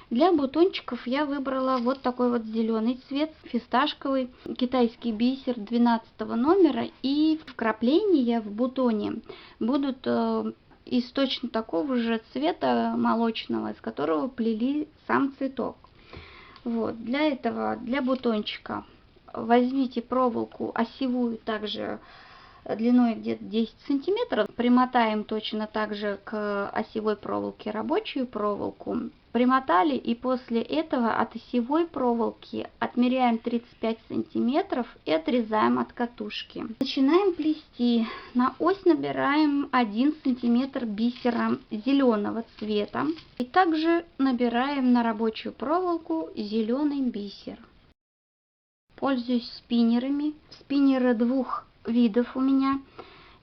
Для бутончиков я выбрала вот такой вот зеленый цвет, фисташковый, китайский бисер 12 номера. И вкрапления в бутоне будут из точно такого же цвета молочного, из которого плели сам цветок. Вот, для этого, для бутончика возьмите проволоку осевую, также длиной где-то 10 сантиметров. Примотаем точно так же к осевой проволоке рабочую проволоку. Примотали, и после этого от осевой проволоки отмеряем 35 сантиметров и отрезаем от катушки. Начинаем плести. На ось набираем 1 сантиметр бисера зеленого цвета. И также набираем на рабочую проволоку зеленый бисер. Пользуюсь спиннерами. Спиннеры двух видов у меня.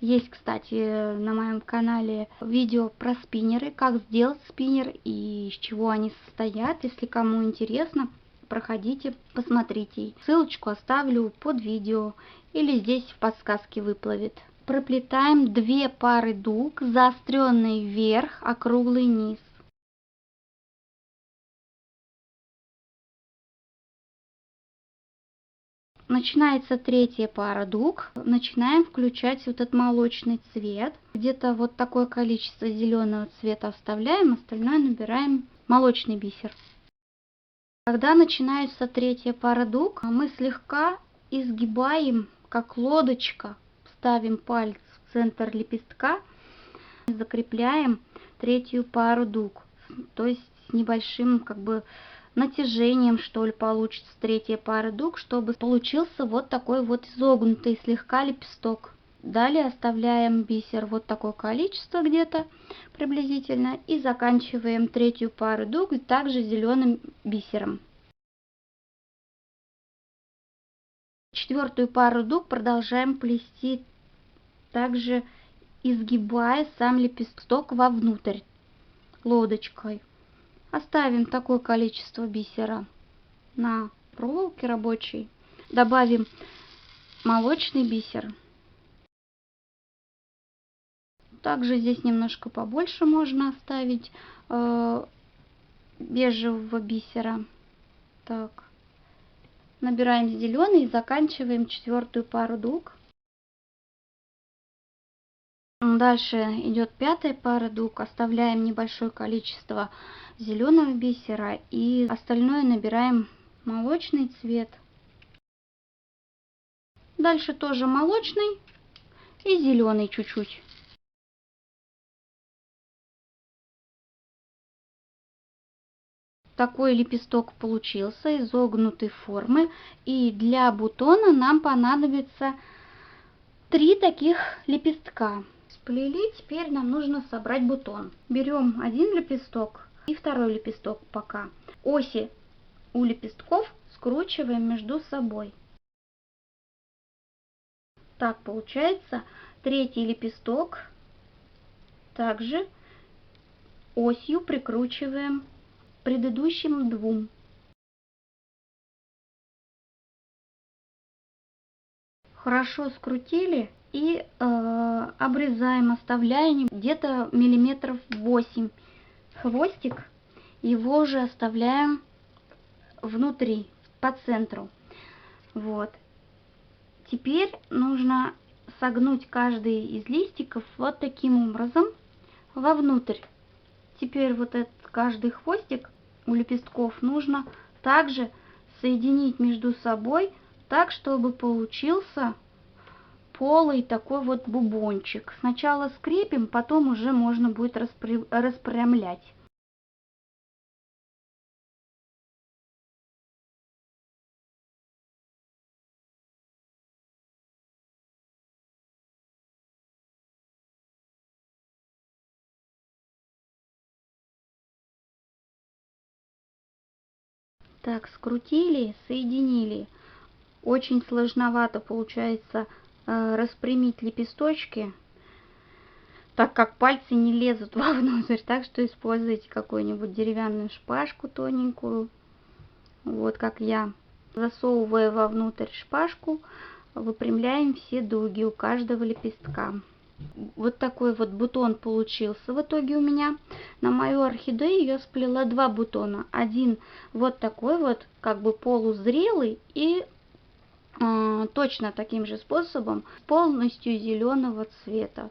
Есть, кстати, на моем канале видео про спиннеры, как сделать спиннер и из чего они состоят. Если кому интересно, проходите, посмотрите. Ссылочку оставлю под видео или здесь в подсказке выплывет. Проплетаем 2 пары дуг, заостренный вверх, округлый низ. Начинается 3-я пара дуг. Начинаем включать вот этот молочный цвет. Где-то вот такое количество зеленого цвета оставляем, остальное набираем молочный бисер. Когда начинается 3-я пара дуг, мы слегка изгибаем, как лодочка, ставим палец в центр лепестка, закрепляем 3-ю пару дуг. То есть с небольшим как бы натяжением, что ли, получится 3-я пара дуг, чтобы получился вот такой вот изогнутый слегка лепесток. Далее оставляем бисер вот такое количество где-то приблизительно и заканчиваем 3-ю пару дуг также зеленым бисером. 4-ю пару дуг продолжаем плести, также изгибая сам лепесток вовнутрь лодочкой. Оставим такое количество бисера на проволоке рабочей. Добавим молочный бисер. Также здесь немножко побольше можно оставить бежевого бисера. Так. Набираем зеленый и заканчиваем 4-ю пару дуг. Дальше идет 5-я пара дуг. Оставляем небольшое количество зеленого бисера и остальное набираем молочный цвет. Дальше тоже молочный и зеленый чуть-чуть. Такой лепесток получился изогнутой формы. И для бутона нам понадобится 3 таких лепестка. Сплели, теперь нам нужно собрать бутон. Берем один лепесток и второй лепесток пока. Оси у лепестков скручиваем между собой. Так получается. 3-й лепесток также осью прикручиваем к предыдущим 2. Хорошо скрутили и обрезаем, оставляем где-то миллиметров 8 хвостик. Его же оставляем внутри, по центру. Вот. Теперь нужно согнуть каждый из листиков вот таким образом вовнутрь. Теперь вот этот каждый хвостик у лепестков нужно также соединить между собой так, чтобы получился полый такой вот бубончик. Сначала скрепим, потом уже можно будет распрямлять. Так, скрутили, соединили. Очень сложновато получается распрямить лепесточки, так как пальцы не лезут вовнутрь. Так что используйте какую-нибудь деревянную шпажку тоненькую. Вот как я. Засовывая вовнутрь шпажку, выпрямляем все дуги у каждого лепестка. Вот такой вот бутон получился в итоге у меня. На мою орхидею я сплела два бутона. Один вот такой вот, как бы полузрелый, и точно таким же способом, полностью зеленого цвета,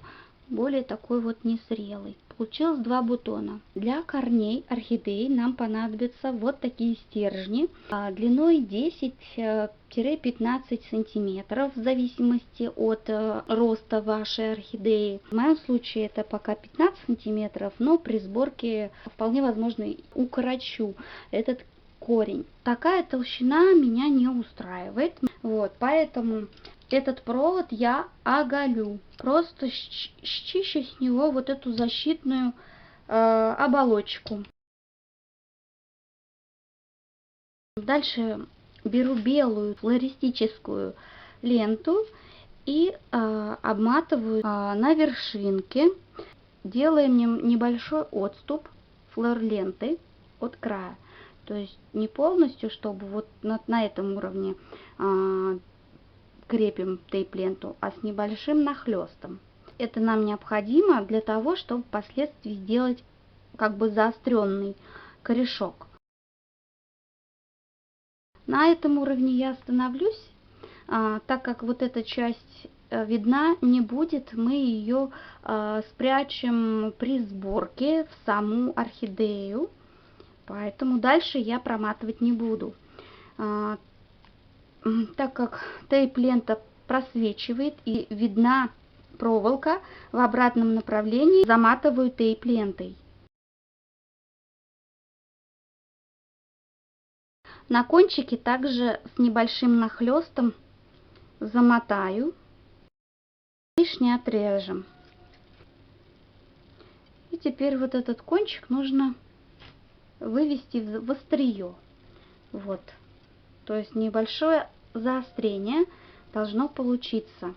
более такой вот незрелый. Получилось два бутона. Для корней орхидеи нам понадобятся вот такие стержни длиной 10-15 сантиметров, в зависимости от роста вашей орхидеи. В моем случае это пока 15 сантиметров, но при сборке вполне возможно укорочу этот корень. Такая толщина меня не устраивает. Вот, поэтому этот провод я оголю. Просто счищу с него вот эту защитную оболочку. Дальше беру белую флористическую ленту и обматываю на вершинке. Делаем небольшой отступ флор-ленты от края. То есть не полностью, чтобы вот на этом уровне крепим тейп-ленту, а с небольшим нахлестом. Это нам необходимо для того, чтобы впоследствии сделать как бы заостренный корешок. На этом уровне я остановлюсь, так как вот эта часть видна не будет, мы ее спрячем при сборке в саму орхидею. Поэтому дальше я проматывать не буду. Так как тейп-лента просвечивает и видна проволока в обратном направлении, заматываю тейп-лентой. На кончике также с небольшим нахлестом замотаю, лишнее отрежем. И теперь вот этот кончик нужно вывести в острие. Вот. То есть небольшое заострение должно получиться.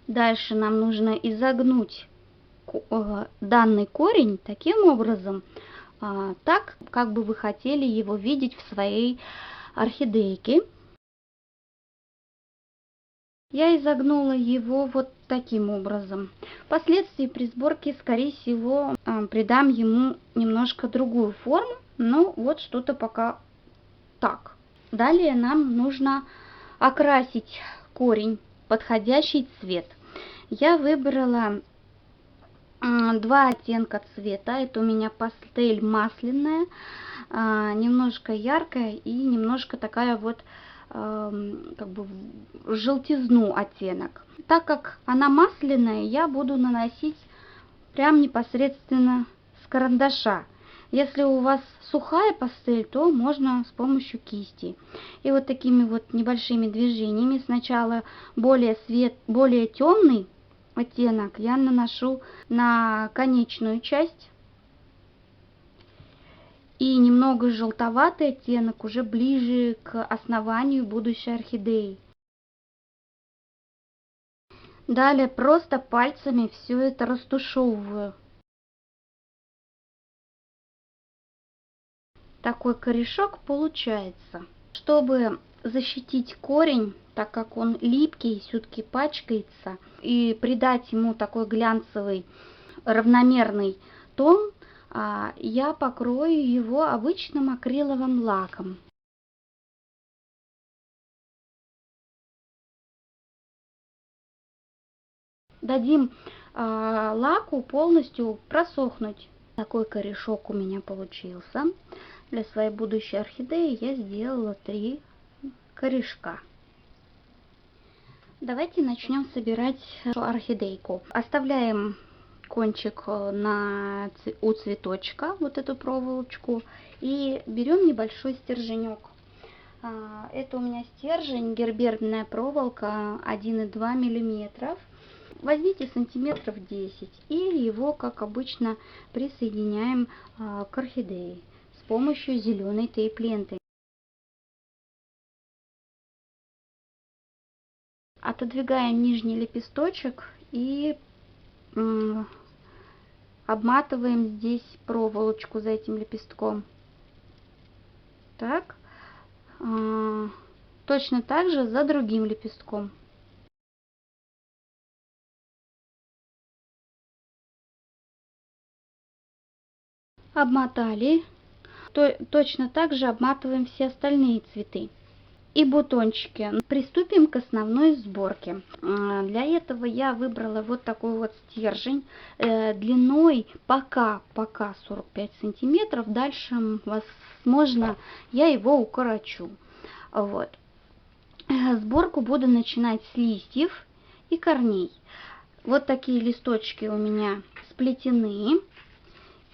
Дальше нам нужно изогнуть данный корень таким образом, так, как бы вы хотели его видеть в своей орхидейке. Я изогнула его вот таким образом. Впоследствии при сборке, скорее всего, придам ему немножко другую форму, но вот что-то пока так. Далее нам нужно окрасить корень в подходящий цвет. Я выбрала два оттенка цвета. Это у меня пастель масляная, немножко яркая и немножко такая вот как бы желтизну оттенок. Так как она масляная, я буду наносить прям непосредственно с карандаша. Если у вас сухая пастель, то можно с помощью кисти. И вот такими вот небольшими движениями сначала более темный оттенок я наношу на конечную часть. И немного желтоватый оттенок уже ближе к основанию будущей орхидеи. Далее просто пальцами все это растушевываю. Такой корешок получается. Чтобы защитить корень, так как он липкий, все-таки пачкается, и придать ему такой глянцевый равномерный тон, я покрою его обычным акриловым лаком. Дадим лаку полностью просохнуть. Такой корешок у меня получился. Для своей будущей орхидеи я сделала 3 корешка. Давайте начнем собирать орхидейку. Оставляем кончик у цветочка, вот эту проволочку, и берем небольшой стерженек. Это у меня стержень, герберная проволока 1,2 миллиметров. Возьмите сантиметров 10 и его, как обычно, присоединяем к орхидее с помощью зеленой тейп-ленты. Отодвигаем нижний лепесточек и обматываем здесь проволочку за этим лепестком. Так, точно так же за другим лепестком. Обмотали. Точно так же обматываем все остальные цветы и бутончики. Приступим к основной сборке. Для этого я выбрала вот такой вот стержень длиной пока 45 сантиметров. Дальше, возможно, я его укорочу. Вот. Сборку буду начинать с листьев и корней. Вот такие листочки у меня сплетены.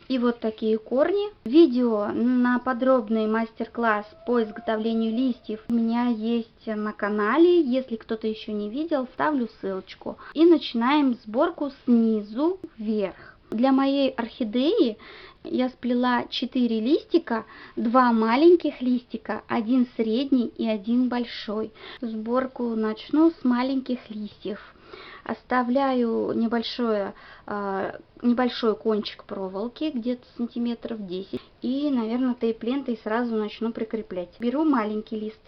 И вот такие корни. Видео на подробный мастер-класс по изготовлению листьев у меня есть на канале. Если кто-то еще не видел, ставлю ссылочку. И начинаем сборку снизу вверх. Для моей орхидеи я сплела 4 листика, 2 маленьких листика, 1 средний и 1 большой. Сборку начну с маленьких листьев. Оставляю небольшой кончик проволоки, где-то сантиметров 10. И, наверное, тейп-лентой сразу начну прикреплять. Беру маленький лист.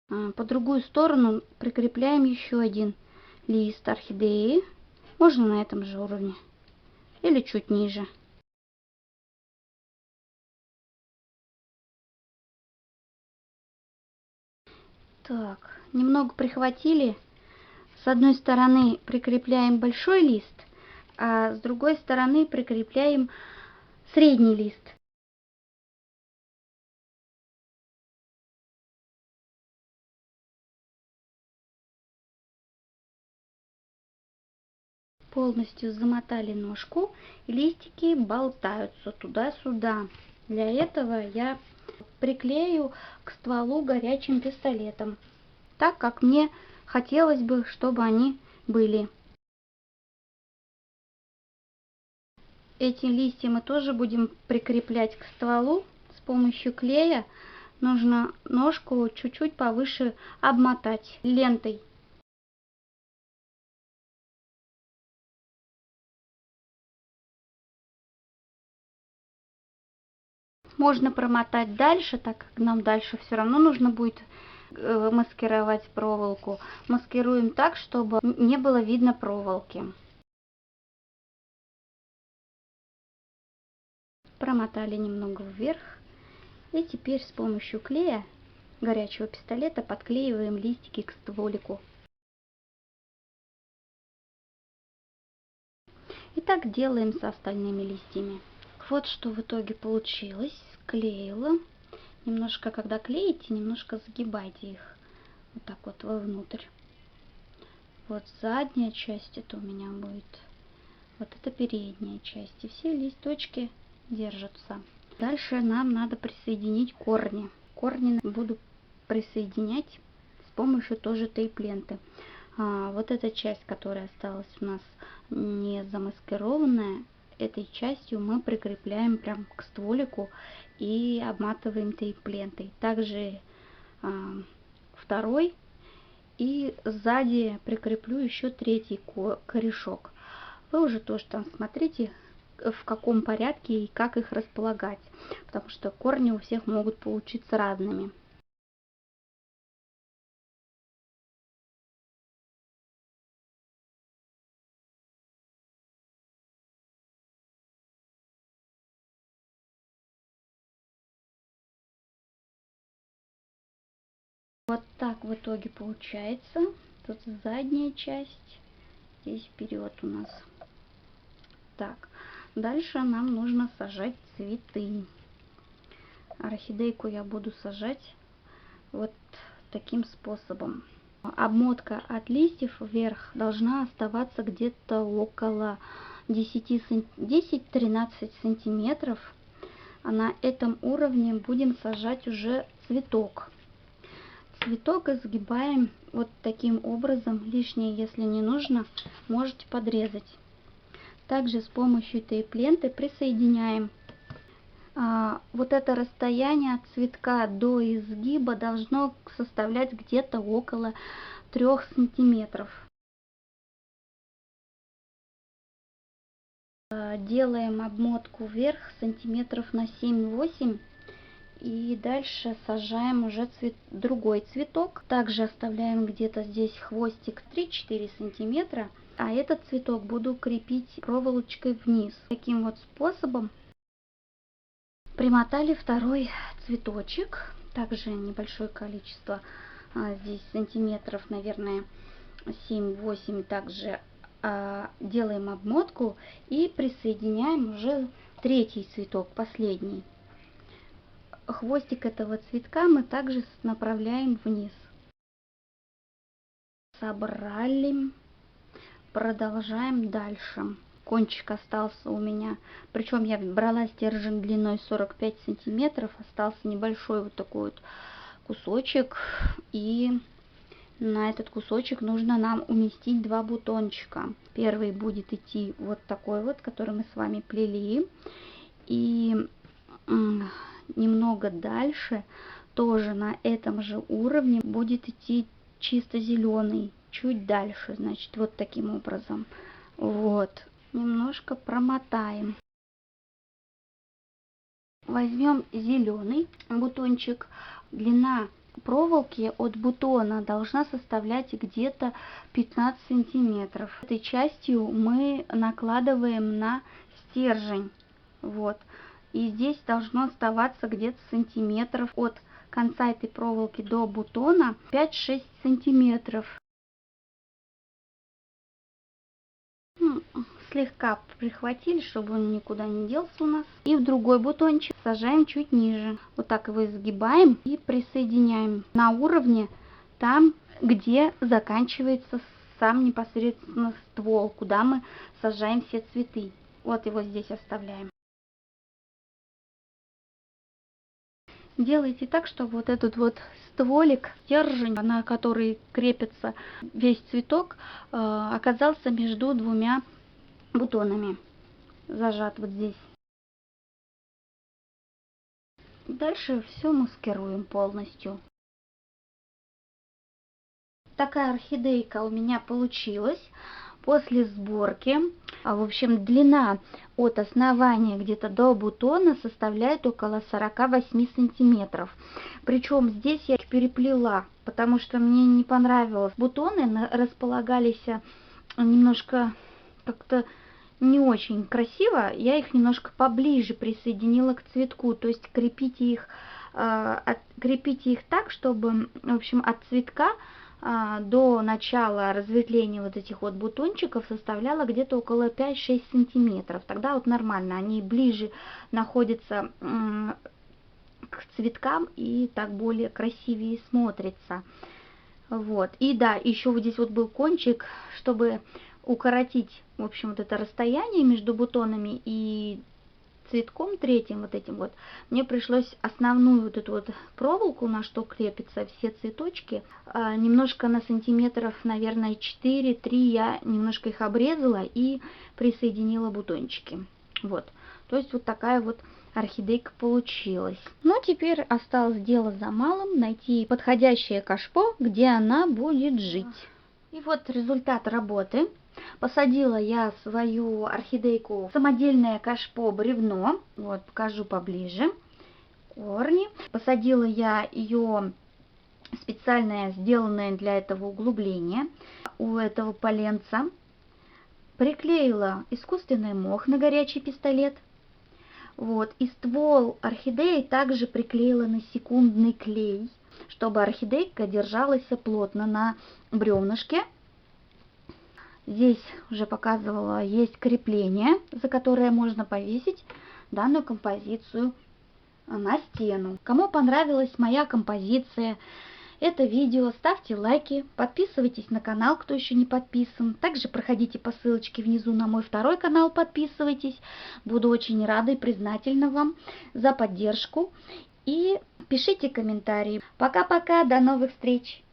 По другую сторону прикрепляем еще один лист орхидеи. Можно на этом же уровне. Или чуть ниже. Так, немного прихватили. С одной стороны прикрепляем большой лист, а с другой стороны прикрепляем средний лист. Полностью замотали ножку, и листики болтаются туда-сюда. Для этого я приклею к стволу горячим пистолетом, так как мне хотелось бы, чтобы они были. Эти листья мы тоже будем прикреплять к стволу с помощью клея. Нужно ножку чуть-чуть повыше обмотать лентой. Можно промотать дальше, так как нам дальше все равно нужно будет маскировать проволоку. Маскируем так, чтобы не было видно проволоки. Промотали немного вверх. И теперь с помощью клея, горячего пистолета, подклеиваем листики к стволику. И так делаем с остальными листьями. Вот что в итоге получилось. Склеила. Немножко, когда клеите, немножко загибайте их. Вот так вот вовнутрь. Вот задняя часть это у меня будет. Вот это передняя часть. И все листочки держатся. Дальше нам надо присоединить корни. Корни буду присоединять с помощью тоже тейп-ленты. Вот эта часть, которая осталась у нас не замаскированная, этой частью мы прикрепляем прям к стволику и обматываем тейп-лентой. Также второй, и сзади прикреплю еще третий корешок. Вы уже тоже там смотрите, в каком порядке и как их располагать, потому что корни у всех могут получиться разными. Вот так в итоге получается. Тут задняя часть, здесь вперед у нас. Так, дальше нам нужно сажать цветы. Орхидейку я буду сажать вот таким способом. Обмотка от листьев вверх должна оставаться где-то около 10-13 сантиметров. А на этом уровне будем сажать уже цветок. Цветок изгибаем вот таким образом. Лишнее, если не нужно, можете подрезать. Также с помощью тейп-ленты присоединяем. Вот это расстояние от цветка до изгиба должно составлять где-то около 3 сантиметров. Делаем обмотку вверх сантиметров на 7-8. И дальше сажаем уже другой цветок. Также оставляем где-то здесь хвостик 3-4 сантиметра. А этот цветок буду крепить проволочкой вниз. Таким вот способом. Примотали второй цветочек. Также небольшое количество, здесь сантиметров, наверное, 7-8. Также делаем обмотку и присоединяем уже третий цветок, последний. Хвостик этого цветка мы также направляем вниз. Собрали. Продолжаем дальше. Кончик остался у меня, причем я брала стержень длиной 45 сантиметров, остался небольшой вот такой вот кусочек, и на этот кусочек нужно нам уместить два бутончика. Первый будет идти вот такой вот, который мы с вами плели, и немного дальше, тоже на этом же уровне, будет идти чисто зеленый, чуть дальше, значит, вот таким образом. Вот. Немножко промотаем. Возьмем зеленый бутончик. Длина проволоки от бутона должна составлять где-то 15 сантиметров. Этой частью мы накладываем на стержень. Вот. И здесь должно оставаться где-то сантиметров от конца этой проволоки до бутона 5-6 сантиметров. Слегка прихватили, чтобы он никуда не делся у нас. И в другой бутончик сажаем чуть ниже. Вот так его изгибаем и присоединяем на уровне там, где заканчивается сам непосредственно ствол, куда мы сажаем все цветы. Вот его здесь оставляем. Делайте так, чтобы вот этот вот стволик, стержень, на который крепится весь цветок, оказался между двумя бутонами, зажат вот здесь. Дальше все маскируем полностью. Такая орхидейка у меня получилась после сборки. В общем, длина от основания где-то до бутона составляет около 48 сантиметров. Причем здесь я переплела, потому что мне не понравилось. Бутоны располагались немножко как-то не очень красиво. Я их немножко поближе присоединила к цветку. То есть крепите их так, чтобы, в общем, от цветка до начала разветвления вот этих вот бутончиков составляла где-то около 5-6 сантиметров. Тогда вот нормально, они ближе находятся к цветкам и так более красивее смотрится. Вот. И да, еще вот здесь вот был кончик, чтобы укоротить, в общем, вот это расстояние между бутонами и цветком третьим вот этим вот, мне пришлось основную вот эту вот проволоку, на что крепятся все цветочки, немножко на сантиметров, наверное, 4-3 я немножко их обрезала и присоединила бутончики. Вот. То есть вот такая вот орхидейка получилась. Ну, теперь осталось дело за малым, найти подходящее кашпо, где она будет жить. И вот результат работы. Посадила я свою орхидейку в самодельное кашпо бревно. Вот, покажу поближе. Корни. Посадила я ее специальное, сделанное для этого углубление у этого поленца. Приклеила искусственный мох на горячий пистолет. Вот, и ствол орхидеи также приклеила на секундный клей, чтобы орхидейка держалась плотно на бревнышке. Здесь уже показывала, есть крепление, за которое можно повесить данную композицию на стену. Кому понравилась моя композиция, это видео, ставьте лайки, подписывайтесь на канал, кто еще не подписан. Также проходите по ссылочке внизу на мой второй канал, подписывайтесь. Буду очень рада и признательна вам за поддержку. И пишите комментарии. Пока-пока, до новых встреч!